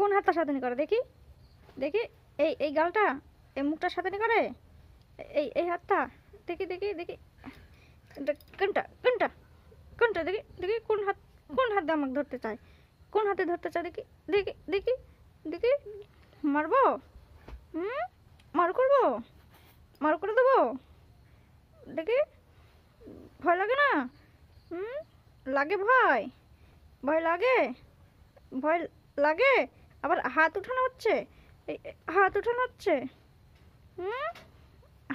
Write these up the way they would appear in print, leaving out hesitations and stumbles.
কোন হাতটা সাথে করে দেখি, দেখি এই এই গালটা, এই মুখটার সাথে করে, এই এই হাতটা দেখি দেখি দেখি, কোনটা কোনটা কোনটা দেখি দেখি, কোন হাত, কোন হাতে আমাকে ধরতে চায়, কোন হাতে ধরতে চায় দেখি দেখি দেখি দেখি। মারবো? মার করবো? মার করে দেবো দেখি? ভয় লাগে না? লাগে ভয়? ভয় লাগে? ভয় লাগে? আবার হাত উঠানো হচ্ছে, এই হাত উঠানো হচ্ছে।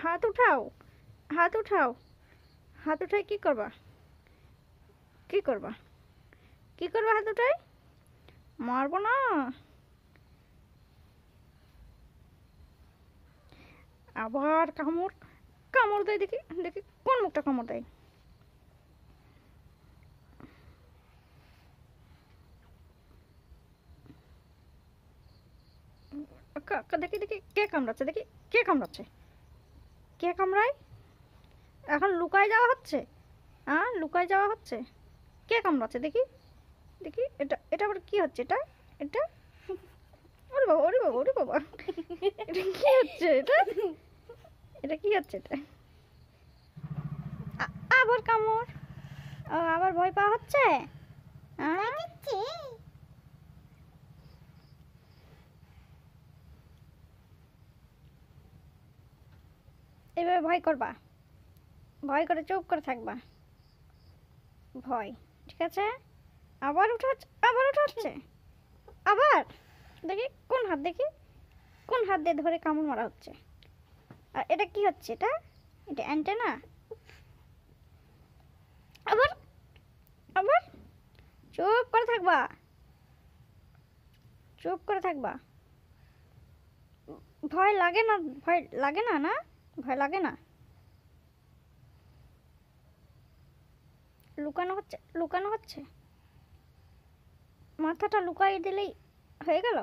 হাত উঠাও, হাত উঠাও, হাত উঠাই কি করবা? কি করবা? কি করবা হাত উঠাই? মারবো না। আবার কামড়, কামড় দেয় দেখি দেখি, কোন মুখটা কামড় দেয়? দেখি দেখি কে কামড়াচ্ছে, দেখি কে কামড়াচ্ছে, কে কামড়ায়? এখন লুকায় যাওয়া হচ্ছে, লুকায় যাওয়া হচ্ছে। কে কামড়াচ্ছে দেখি দেখি? এটা এটা আবার কি হচ্ছে? এটা এটা ওরে বাবা, ওরে বাবা, ওরে বাবা, এটা কি হচ্ছে? এটা এটা কি হচ্ছে? এটা আবার কামড়, আবার ভয় পাওয়া হচ্ছে। এভাবে ভয় করবা, ভয় করে চুপ করে থাকবা, ভয়, ঠিক আছে? আবার উঠাচ্ছে, আবার উঠাচ্ছে, আবার দেখি কোন হাত, দেখি কোন হাত দিয়ে ধরে কামড় মারা হচ্ছে। আর এটা কি হচ্ছে? এটা এটা অ্যান্টেনা। আবার আবার চুপ করে থাকবা, চুপ করে থাকবা। ভয় লাগে না? ভয় লাগে না? না ভয় লাগে না? লুকানো হচ্ছে, লুকানো হচ্ছে। মাথাটা লুকাই দিলেই হয়ে গেল।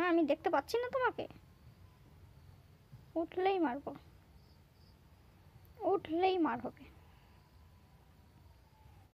আমি দেখতে পাচ্ছি না তোমাকে। উঠলেই মারবো, উঠলেই মার হবে।